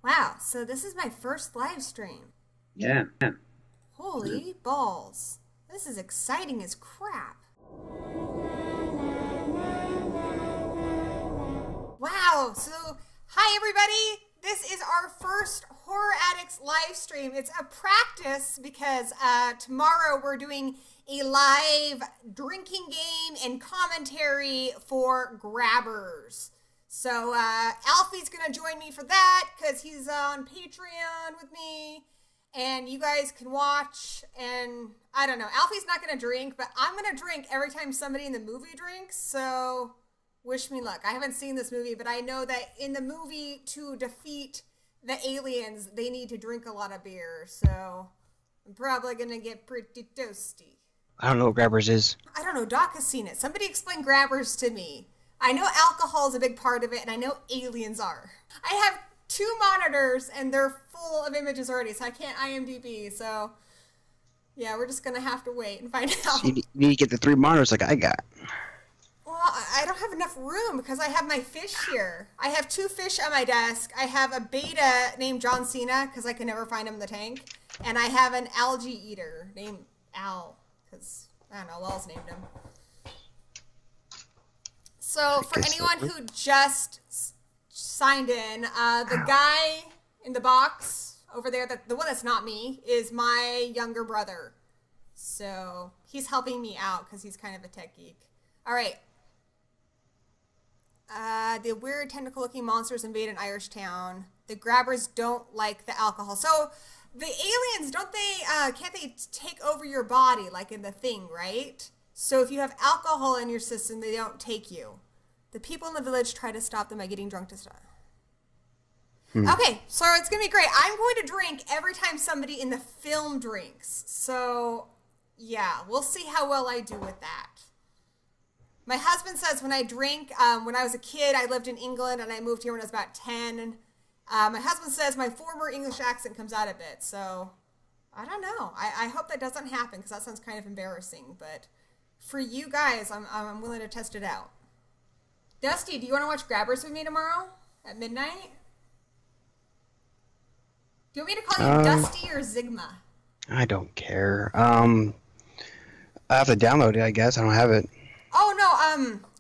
Wow, so this is my first live stream. Yeah. Holy balls. This is exciting as crap. Wow, so hi everybody. This is our first Horror Addicts live stream. It's a practice because tomorrow we're doing a live drinking game and commentary for grabbers. So Alfie's gonna join me for that because he's on Patreon with me, and you guys can watch. And I don't know, Alfie's not gonna drink, but I'm gonna drink every time somebody in the movie drinks. So wish me luck. I haven't seen this movie, but I know that in the movie, to defeat the aliens, they need to drink a lot of beer. So I'm probably gonna get pretty toasty. I don't know what Grabbers is. I don't know. Doc has seen it. Somebody explain Grabbers to me. I know alcohol is a big part of it, and I know aliens are. I have 2 monitors, and they're full of images already, so I can't IMDb. So, yeah, we're just going to have to wait and find out. So you need to get the 3 monitors like I got. Well, I don't have enough room because I have my fish here. I have 2 fish on my desk. I have a betta named John Cena because I can never find him in the tank. And I have an algae eater named Al because, I don't know, Wells named him. So for anyone who just signed in, the guy in the box over there, the one that's not me, is my younger brother. So he's helping me out because he's kind of a tech geek. All right. The weird tentacle-looking monsters invade an Irish town. The grabbers don't like the alcohol. So the aliens, don't they, can't they take over your body like in The Thing, right? So if you have alcohol in your system, they don't take you. The people in the village try to stop them by getting drunk to stop. Okay, so it's going to be great. I'm going to drink every time somebody in the film drinks. So, yeah, we'll see how well I do with that. My husband says when I drink, when I was a kid, I lived in England and I moved here when I was about 10. My husband says my former English accent comes out a bit. So, I don't know. I hope that doesn't happen because that sounds kind of embarrassing. But for you guys, I'm willing to test it out. Dusty, do you want to watch Grabbers with me tomorrow at midnight? Do you want me to call you Dusty or Zigma? I don't care. I have to download it, I guess. I don't have it. Oh, no.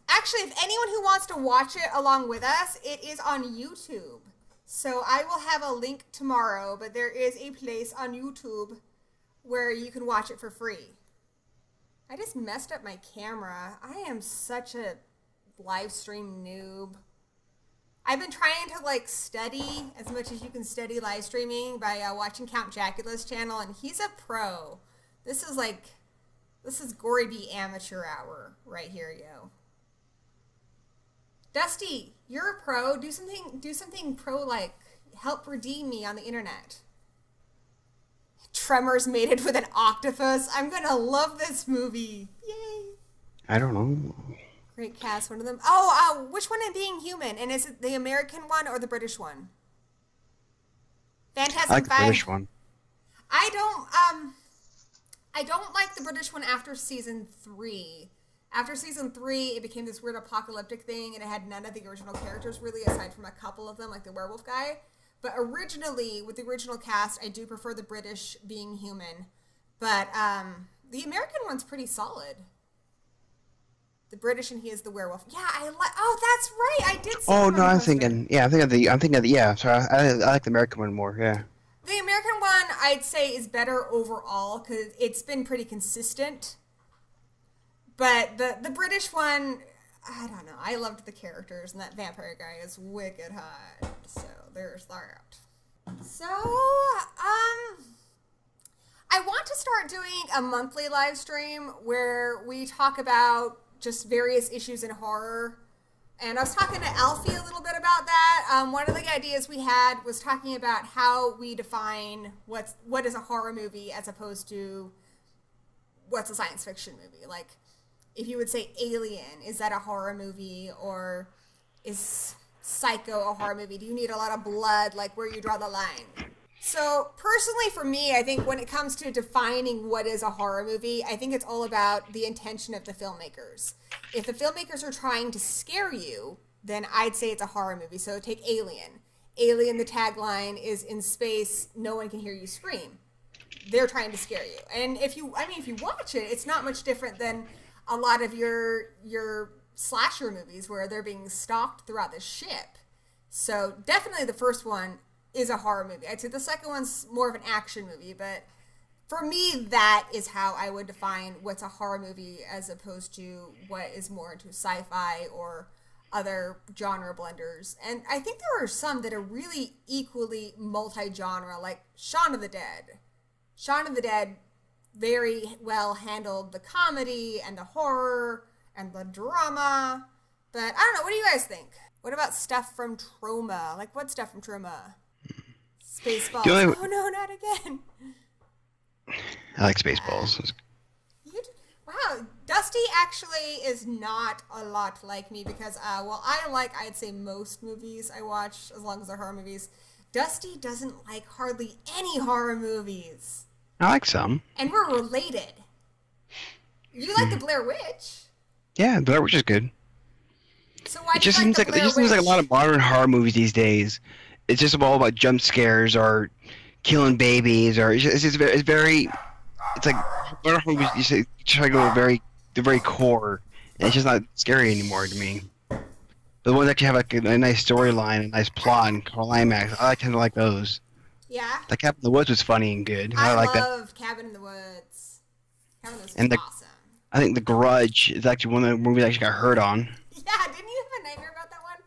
Actually, if anyone who wants to watch it along with us, it is on YouTube. So I will have a link tomorrow, but there is a place on YouTube where you can watch it for free. I just messed up my camera. I am such a live stream noob. I've been trying to like study as much as you can study live streaming by watching Count Jacula's channel, and he's a pro. This is Gory B amateur hour right here, yo. Dusty, you're a pro. Do something pro, like help redeem me on the internet. Tremors mated with an octopus. I'm gonna love this movie. Yay. I don't know. Great cast, one of them. Oh, which one am Being Human? And is it the American one or the British one? Phantasm I like the 5. British one. I don't like the British one after season 3. After season 3, it became this weird apocalyptic thing, and it had none of the original characters really, aside from a couple of them, like the werewolf guy. But originally, with the original cast, I do prefer the British Being Human. But the American one's pretty solid. The British, and he is the werewolf. Yeah, I like. Oh, that's right. I did see. Oh no, I'm thinking. Yeah, I'm thinking of the. Yeah, sorry. I like the American one more. Yeah. The American one, I'd say, is better overall because it's been pretty consistent. But the British one, I don't know. I loved the characters, and that vampire guy is wicked hot. So there's that. So I want to start doing a monthly live stream where we talk about just various issues in horror. And I was talking to Alfie a little bit about that. One of the ideas we had was talking about how we define what is a horror movie as opposed to what's a science fiction movie. Like, if you would say Alien, is that a horror movie? Or is Psycho a horror movie? Do you need a lot of blood? Like, where you draw the line? So personally for me, I think when it comes to defining what is a horror movie, I think it's all about the intention of the filmmakers. If the filmmakers are trying to scare you, then I'd say it's a horror movie. So take Alien. Alien, the tagline is in space, no one can hear you scream. They're trying to scare you. And if you watch it, it's not much different than a lot of your slasher movies where they're being stalked throughout the ship. So definitely the first one is a horror movie. I'd say the second one's more of an action movie, but for me, that is how I would define what's a horror movie as opposed to what is more into sci-fi or other genre blenders. And I think there are some that are really equally multi-genre, like Shaun of the Dead. Shaun of the Dead very well handled the comedy and the horror and the drama. But I don't know, what do you guys think? What about stuff from Trauma? Like, what stuff from Trauma? Spaceballs. Oh no, not again. I like Spaceballs. Wow, Dusty actually is not a lot like me because, well, I'd say most movies I watch, as long as they're horror movies. Dusty doesn't like hardly any horror movies. I like some. And we're related. You like the Blair Witch? Yeah, Blair Witch is good. So why do you like the Blair Witch? It just seems like a lot of modern horror movies these days. It's just all about jump scares or killing babies, or it's like horror movies. You try to go the very core, and it's just not scary anymore to me. But the ones that actually have like a nice storyline, a nice plot, and climax, I tend to like those. Yeah. Like Cabin in the Woods was funny and good. I like love Cabin in the Woods. Cabin in the Woods was awesome. I think The Grudge is actually one of the movies I actually got hurt on. Yeah, didn't you have a nightmare about that one?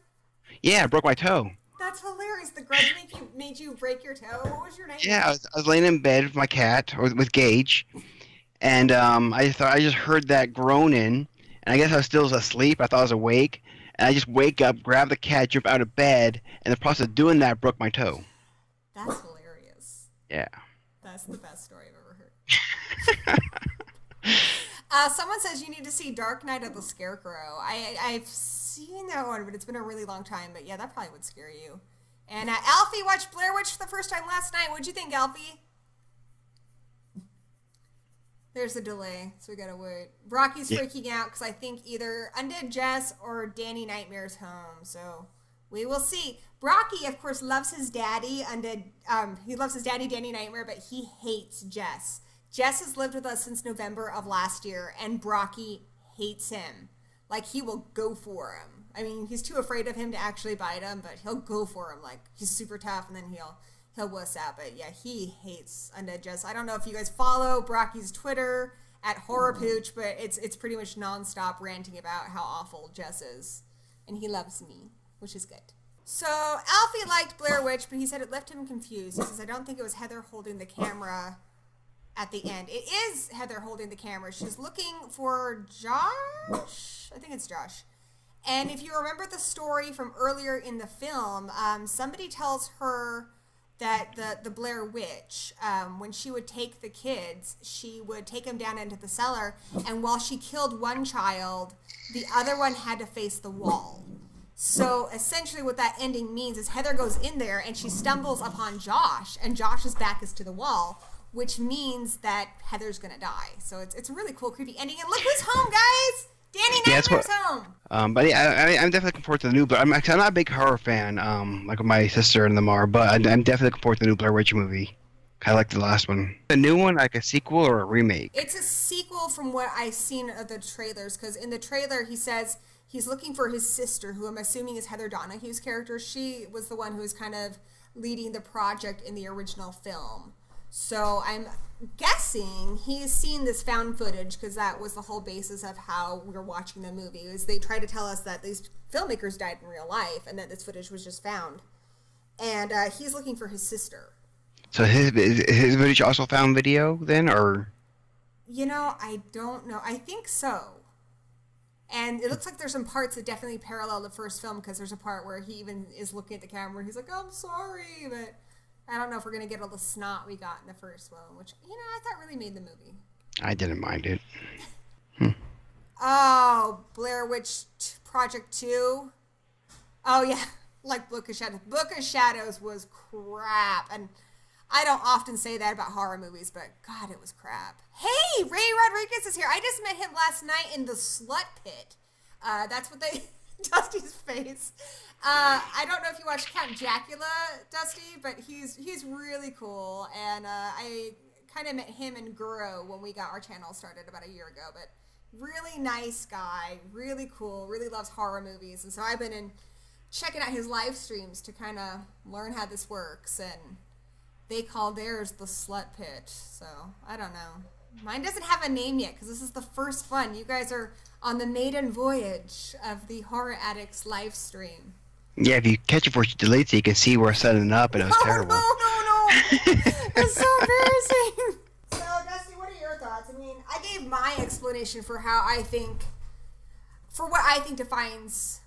Yeah, I broke my toe. That's hilarious. The Grudge made you break your toe? What was your nightmare? Yeah, I was laying in bed with my cat, or with Gage, and I just heard that groaning, and I guess I was still asleep. I thought I was awake, and I just wake up, grab the cat, jump out of bed, and the process of doing that broke my toe. That's hilarious. Yeah. That's the best story I've ever heard. Someone says you need to see Dark Knight of the Scarecrow. I've seen that one, but it's been a really long time. But yeah, that probably would scare you. And Alfie watched Blair Witch for the first time last night. What'd you think, Alfie? There's a delay, so we gotta wait. Brocky's freaking out because I think either Undead Jess or Danny Nightmare's home. So we will see. Brocky, of course, loves his daddy. He loves his daddy, Danny Nightmare, but he hates Jess. Jess has lived with us since November of last year, and Brocky hates him. Like, he will go for him. I mean, he's too afraid of him to actually bite him, but he'll go for him. Like, he's super tough, and then he'll wuss out. But yeah, he hates Undead Jess. I don't know if you guys follow Brocky's Twitter at HorrorPooch, but it's pretty much nonstop ranting about how awful Jess is. And he loves me, which is good. So Alfie liked Blair Witch, but he said it left him confused. He says, I don't think it was Heather holding the camera at the end. It is Heather holding the camera. She's looking for Josh? I think it's Josh. And if you remember the story from earlier in the film, somebody tells her that the Blair Witch, when she would take the kids, she would take them down into the cellar, and while she killed one child, the other one had to face the wall. So essentially what that ending means is Heather goes in there and she stumbles upon Josh, and Josh's back is to the wall, which means that Heather's gonna die. So it's a really cool, creepy ending. And look who's home, guys! Danny Nightmare's home. But yeah, I'm definitely looking forward to the new Blair. I'm not a big horror fan, like my sister and them are, but I'm definitely looking forward to the new Blair Witch movie. I like the last one. The new one, like a sequel or a remake? It's a sequel from what I've seen of the trailers, because in the trailer he says he's looking for his sister, who I'm assuming is Heather Donahue's character. She was the one who was kind of leading the project in the original film. So I'm guessing he's seen this found footage, because that was the whole basis of how we were watching the movie. Is they tried to tell us that these filmmakers died in real life and that this footage was just found. And he's looking for his sister. So his footage also found video then, or? You know, I don't know. I think so. And it looks like there's some parts that definitely parallel the first film, because there's a part where he even is looking at the camera and he's like, oh, I'm sorry, but I don't know if we're going to get all the snot we got in the first one, which, you know, I thought really made the movie. I didn't mind it. Oh, Blair Witch Project 2. Oh, yeah, like Book of Shadows. Book of Shadows was crap, and I don't often say that about horror movies, but God, it was crap. Hey, Ray Rodriguez is here. I just met him last night in the Slut Pit. That's what they Dusty's face. I don't know if you watch Count Dracula, Dusty, but he's really cool, and I kind of met him and Guru when we got our channel started about a year ago. But really nice guy, really cool, really loves horror movies, and so I've been checking out his live streams to kind of learn how this works, and they call theirs the Slut Pit. So I don't know. Mine doesn't have a name yet because this is the first one. You guys are on the maiden voyage of the Horror Addicts live stream. Yeah, if you catch it before she deletes it, you can see we're setting it up, and it was terrible. No. It's so embarrassing. So, Dusty, what are your thoughts? I mean, I gave my explanation for how I think, for what I think defines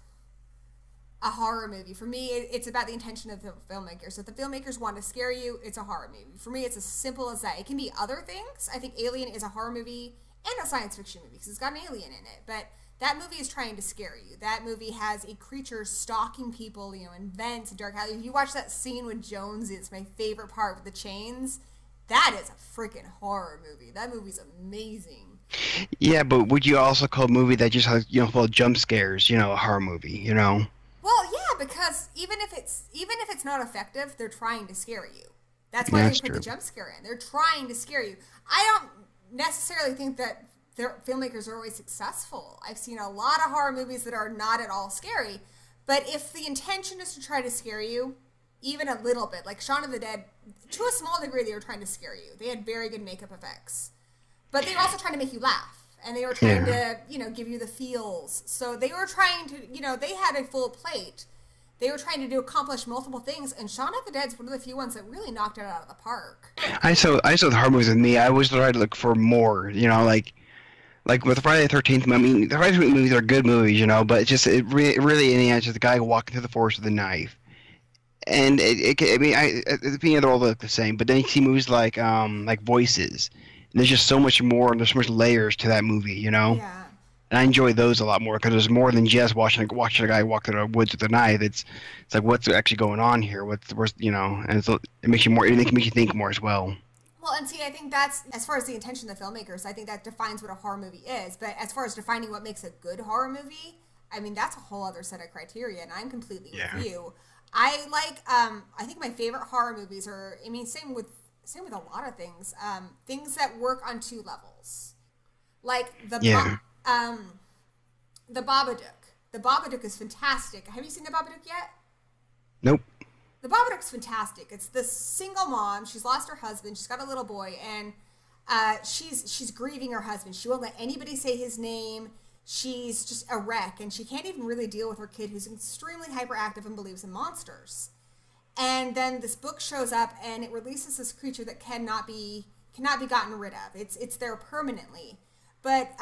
a horror movie. For me, it's about the intention of the filmmakers. So if the filmmakers want to scare you, it's a horror movie. For me, it's as simple as that. It can be other things. I think Alien is a horror movie and a science fiction movie because it's got an alien in it. But that movie is trying to scare you. That movie has a creature stalking people, in vents and dark alleys. If you watch that scene with Jones, it's my favorite part with the chains. That is a freaking horror movie. That movie's amazing. Yeah, but would you also call a movie that just has, full of jump scares, a horror movie, Well, yeah, because even if it's not effective, they're trying to scare you. That's why they put the jump scare in. They're trying to scare you. I don't necessarily think that their filmmakers are always successful. I've seen a lot of horror movies that are not at all scary, but if the intention is to try to scare you, even a little bit, like Shaun of the Dead, to a small degree, they were trying to scare you. They had very good makeup effects, but they were also trying to make you laugh. And they were trying to, give you the feels. So they were trying to, they had a full plate. They were trying to accomplish multiple things. And Shaun of the Dead's one of the few ones that really knocked it out of the park. I saw the horror movies with me. I always tried to look for more, like with Friday the 13th. I mean, the Friday the 13th movies are good movies, but it really in the end, it's just the guy walking through the forest with a knife. And at the beginning, they're all look the same. But then you see movies like Voices. There's just so much more, and there's so much layers to that movie, Yeah. And I enjoy those a lot more because there's more than just watching a guy walk through the woods with a knife. It's like what's actually going on here? And it makes you more. It makes you think more as well. Well, and see, I think that's, as far as the intention of the filmmakers, I think that defines what a horror movie is. But as far as defining what makes a good horror movie, I mean, that's a whole other set of criteria, and I'm completely with you. I like, I think my favorite horror movies are, same with a lot of things. Things that work on two levels, like the Babadook. The Babadook is fantastic. Have you seen the Babadook yet? Nope. The Babadook's fantastic. It's this single mom. She's lost her husband. She's got a little boy, and she's grieving her husband. She won't let anybody say his name. She's just a wreck, and she can't even really deal with her kid, who's extremely hyperactive and believes in monsters. And then this book shows up, and it releases this creature that cannot be gotten rid of. It's there permanently. But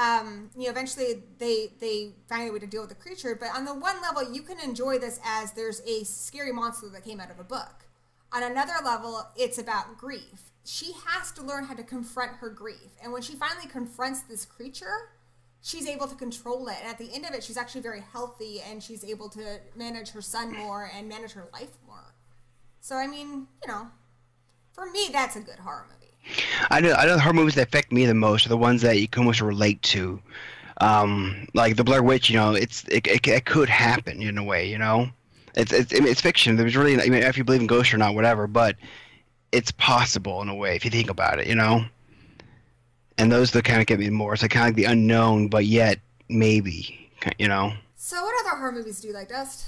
eventually they find a way to deal with the creature. But on the one level, you can enjoy this as there's a scary monster that came out of a book. On another level, it's about grief. She has to learn how to confront her grief. And when she finally confronts this creature, she's able to control it. And at the end of it, she's actually very healthy, and she's able to manage her son more and manage her life more. So, for me, that's a good horror movie. I know the horror movies that affect me the most are the ones that you can almost relate to. Like the Blair Witch, it could happen in a way, It's fiction. There's really, if you believe in ghosts or not, whatever, but it's possible in a way if you think about it, And those that kind of get me more. It's like kind of like the unknown, but yet maybe, So what other horror movies do you like, Dust?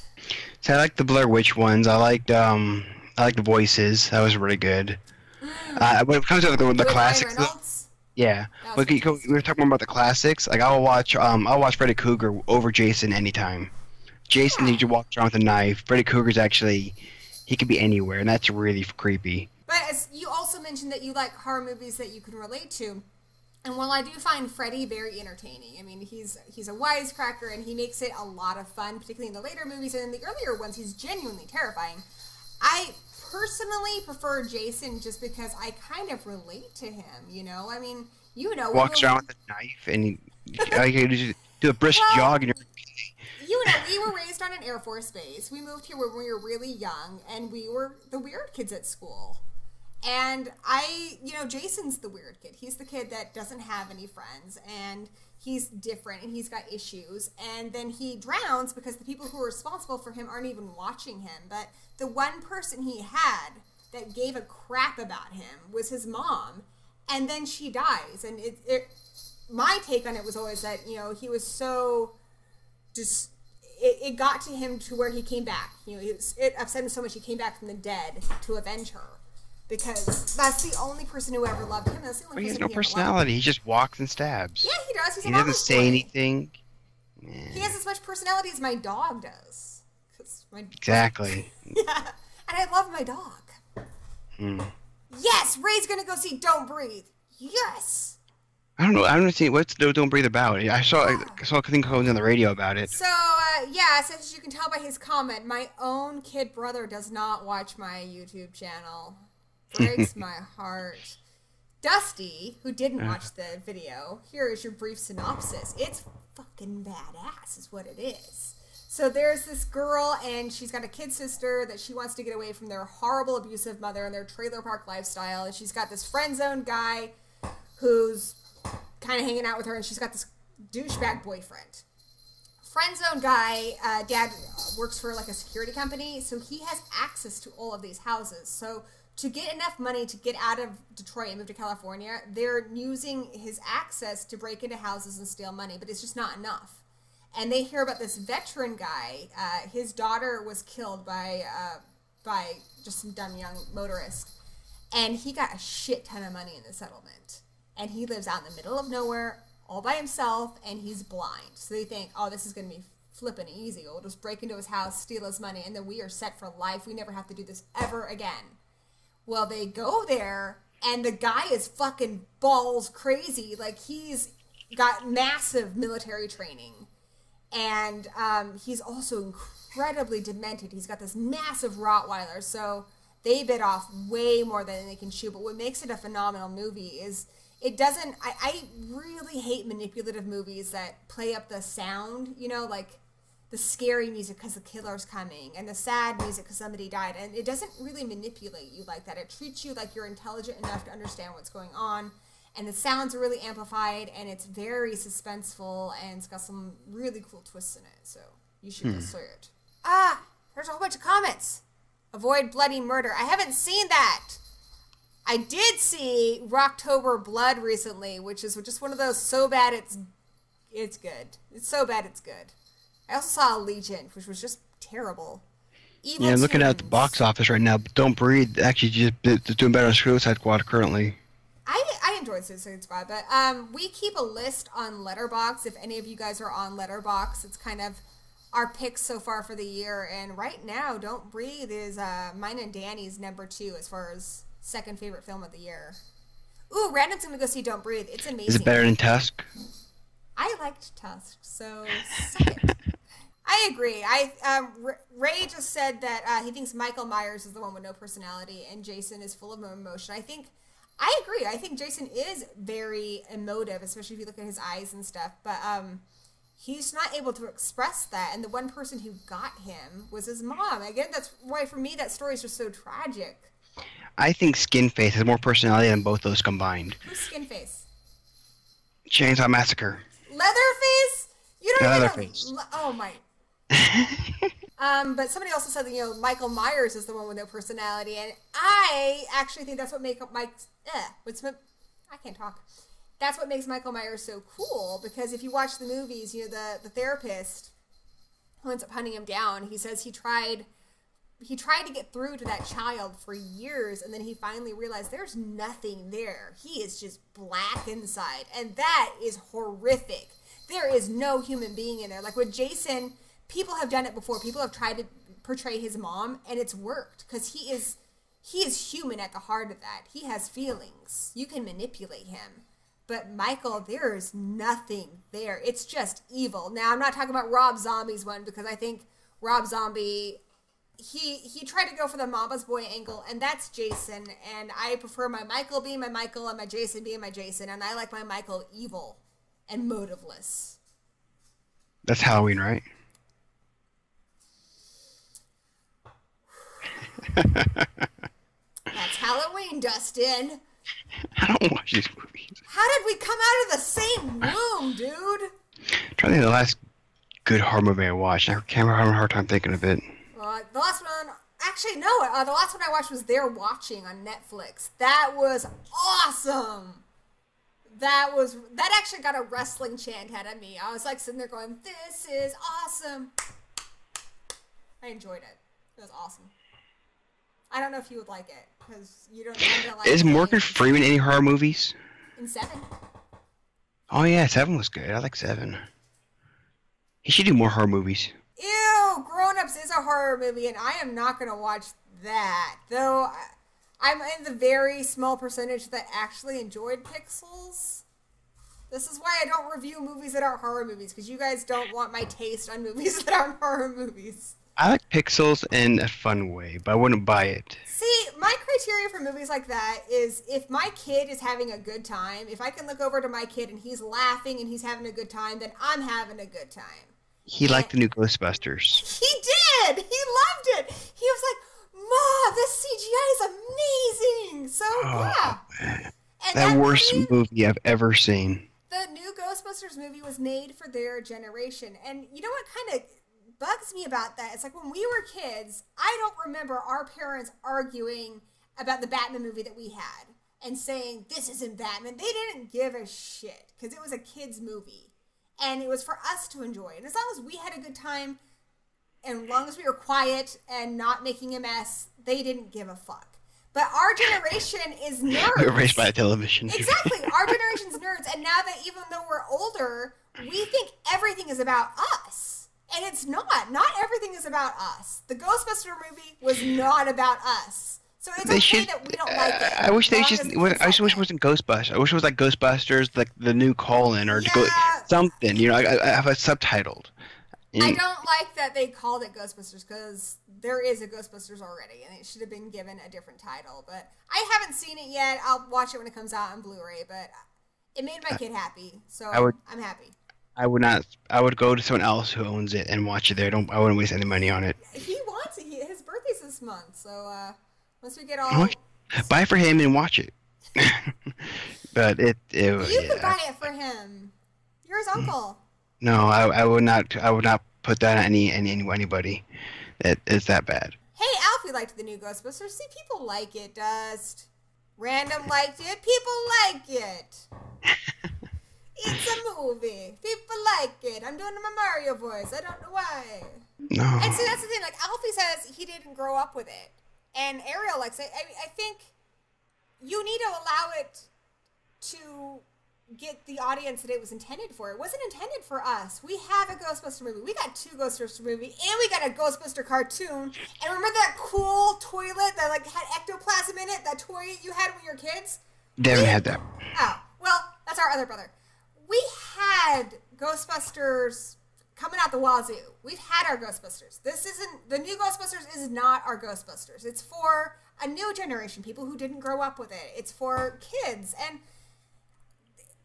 So I like the Blair Witch ones. I like the Voices. That was really good. When it comes to the classics, yeah. We were talking more about the classics. Like I'll watch Freddy Krueger over Jason anytime. Jason needs to walk around with a knife. Freddy Krueger's actually, he could be anywhere, and that's really creepy. But as you also mentioned that you like horror movies that you can relate to. And while I do find Freddy very entertaining, he's a wisecracker, and he makes it a lot of fun, particularly in the later movies, and in the earlier ones, he's genuinely terrifying. I personally prefer Jason just because I kind of relate to him, Walks around with a knife, and you do a brisk jog, and we were raised on an Air Force base. We moved here when we were really young, and we were the weird kids at school. And Jason's the weird kid. He's the kid that doesn't have any friends, and he's different, and he's got issues. And then he drowns because the people who are responsible for him aren't even watching him. But the one person he had that gave a crap about him was his mom. And then she dies. And my take on it was always that, he was so just... It got to him to where he came back. It upset him so much he came back from the dead to avenge her. Because that's the only person who ever loved him. That's the only He has person no personality. He just walks and stabs. Yeah, he does. He's he doesn't say anything. Yeah. He has as much personality as my dog does. Exactly. Yeah, and I love my dog. Yes, Ray's gonna go see Don't Breathe. Yes. I don't know. I don't see what's Don't Breathe about. I saw a thing going on the radio about it. So as you can tell by his comment, my own kid brother does not watch my YouTube channel. Breaks my heart. Dusty, who didn't watch the video, here is your brief synopsis. It's fucking badass, is what it is. So there's this girl, and she's got a kid sister that she wants to get away from their horrible, abusive mother and their trailer park lifestyle. And she's got this friend zone guy who's kind of hanging out with her, and she's got this douchebag boyfriend. Friend zone guy, dad works for like a security company, so he has access to all of these houses. So to get enough money to get out of Detroit and move to California, they're using his access to break into houses and steal money, but it's just not enough. And they hear about this veteran guy. His daughter was killed by just some dumb young motorist, and he got a shit ton of money in the settlement. And he lives out in the middle of nowhere, all by himself, and he's blind. So they think, oh, this is going to be flippin' easy. We'll just break into his house, steal his money, and then we are set for life. We never have to do this ever again. Well, they go there, and the guy is fucking balls crazy. Like, he's got massive military training. And he's also incredibly demented. He's got this massive Rottweiler, so they bit off way more than they can chew. But what makes it a phenomenal movie is it doesn't... I really hate manipulative movies that play up the sound, like the scary music because the killer's coming, and the sad music because somebody died. And it doesn't really manipulate you like that. It treats you like you're intelligent enough to understand what's going on. And the sounds are really amplified, and it's very suspenseful, and it's got some really cool twists in it. So you should go see it. There's a whole bunch of comments. Avoid bloody murder. I haven't seen that. I did see Rocktober Blood recently, which is just one of those so bad it's good. It's so bad it's good. I also saw Legion, which was just terrible. Evil I'm looking at the Tunes. box office right now. Don't Breathe actually just doing better on Suicide Squad currently. I enjoyed Suicide Squad, but we keep a list on Letterboxd. If any of you guys are on Letterboxd, it's kind of our picks so far for the year. And right now, Don't Breathe is mine and Danny's #2 as far as second favorite film of the year. Ooh, Random's gonna go see Don't Breathe. It's amazing. Is it better than Tusk? I liked Tusk, so suck it. I agree. Ray just said that he thinks Michael Myers is the one with no personality, and Jason is full of emotion. I agree. I think Jason is very emotive, especially if you look at his eyes and stuff. But he's not able to express that. And the one person who got him was his mom. Again, that's why for me that story is just so tragic. I think Skinface has more personality than both those combined. Who's Skinface? Chainsaw Massacre. Leatherface? You don't Leatherface. Oh my. But somebody also said that, Michael Myers is the one with no personality, and I actually think that's what makes I can't talk. That's what makes Michael Myers so cool, because if you watch the movies, the therapist who ends up hunting him down, he says he tried to get through to that child for years, and then he finally realized there's nothing there. He is just black inside, and that is horrific. There is no human being in there. Like with Jason, people have done it before. People have tried to portray his mom, and it's worked because he is human at the heart of that. He has feelings. You can manipulate him. But Michael, there is nothing there. It's just evil. Now, I'm not talking about Rob Zombie's one, because I think Rob Zombie, he tried to go for the Mama's Boy angle, and that's Jason. And I prefer my Michael being my Michael and my Jason being my Jason. And I like my Michael evil and motiveless. That's Halloween, right? That's Halloween, Dustin. I don't watch these movies. How did we come out of the same womb, dude? I'm trying to think of the last good horror movie I watched. I can't remember. I'm having a hard time thinking of it. The last one, actually, no. The last one I watched was They're Watching on Netflix. That was awesome. That actually got a wrestling chant out of me. I was like sitting there going, "This is awesome." I enjoyed it. It was awesome. I don't know if you would like it because you don't tend to like. Is Morgan Freeman in any horror movies? In 7. Oh yeah, 7 was good. I like 7. He should do more horror movies. Ew, Grown Ups is a horror movie, and I am not gonna watch that. Though I'm in the very small percentage that actually enjoyed Pixels. This is why I don't review movies that aren't horror movies, because you guys don't want my taste on movies that aren't horror movies. I like Pixels in a fun way, but I wouldn't buy it. See, my criteria for movies like that is if my kid is having a good time, if I can look over to my kid and he's laughing and he's having a good time, then I'm having a good time. He liked the new Ghostbusters. He did! He loved it! He was like, "Ma, this CGI is amazing!" So, yeah. Man. And That worst movie I've ever seen. The new Ghostbusters movie was made for their generation. And you know what kind of bugs me about that? It's like when we were kids, I don't remember our parents arguing about the Batman movie that we had and saying, "This isn't Batman." They didn't give a shit because it was a kid's movie. And it was for us to enjoy. And as long as we had a good time, and as long as we were quiet and not making a mess, they didn't give a fuck. But our generation is nerds. We were raised by a television. Exactly. Our generation's nerds. And now that even though we're older, we think everything is about us. And it's not. Not everything is about us. The Ghostbuster movie was not about us. So it's okay that we don't like it. I wish they just. I just wish it wasn't Ghostbusters. I wish it was like Ghostbusters, like the new call-in, or something. You know, I have it subtitled. I don't like that they called it Ghostbusters because there is a Ghostbusters already, and it should have been given a different title. But I haven't seen it yet. I'll watch it when it comes out on Blu-ray. But it made my kid happy, so I'm happy. I would not. I would go to someone else who owns it and watch it there. I wouldn't waste any money on it. He wants it. His birthday's this month, so once we get all buy it for him and watch it. But you could buy it for him. You're his uncle. No, I would not. I would not put that on anybody. It's that bad. Hey, Alfie liked the new Ghostbusters. See, people like it. Dust. Random liked it. People like it. It's a movie. People like it. I'm doing my Mario voice. I don't know why. No. And see, that's the thing. Like, Alfie says he didn't grow up with it. And Ariel likes it. I think you need to allow it to get the audience that it was intended for. It wasn't intended for us. We have a Ghostbuster movie. We got 2 Ghostbuster movies, and we got a Ghostbuster cartoon. And remember that cool toilet that like had ectoplasm in it? That toy you had when you were kids? Devin had that. Oh, well, that's our other brother. We had Ghostbusters coming out the wazoo. We've had our Ghostbusters. This isn't, the new Ghostbusters is not our Ghostbusters. It's for a new generation, people who didn't grow up with it. It's for kids, and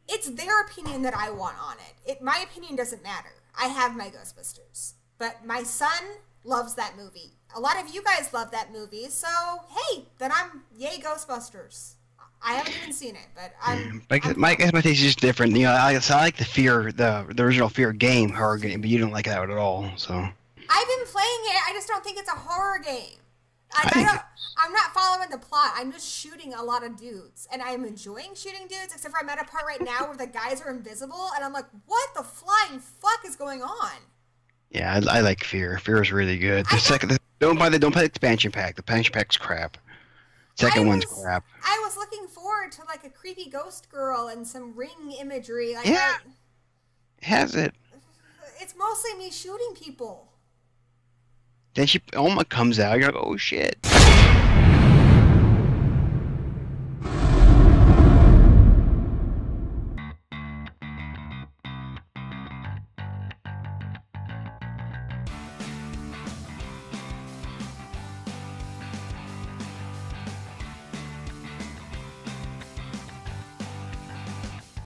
it's their opinion that I want on it. My opinion doesn't matter. I have my Ghostbusters, but my son loves that movie. A lot of you guys love that movie, so hey, then I'm yay Ghostbusters. I haven't even seen it, but my taste is just different. You know, I like the original Fear game, horror game, but you don't like that at all. So I've been playing it. I just don't think it's a horror game. I'm not following the plot. I'm just shooting a lot of dudes, and I'm enjoying shooting dudes. Except for I'm at a part right now where the guys are invisible, and I'm like, what the flying fuck is going on? Yeah, I like Fear. Fear is really good. Don't play the expansion pack. The expansion pack's crap. Second one's crap. I was looking forward to like a creepy ghost girl and some ring imagery. Like yeah, has it? It's mostly me shooting people. Then Oma comes out. You're like, oh shit.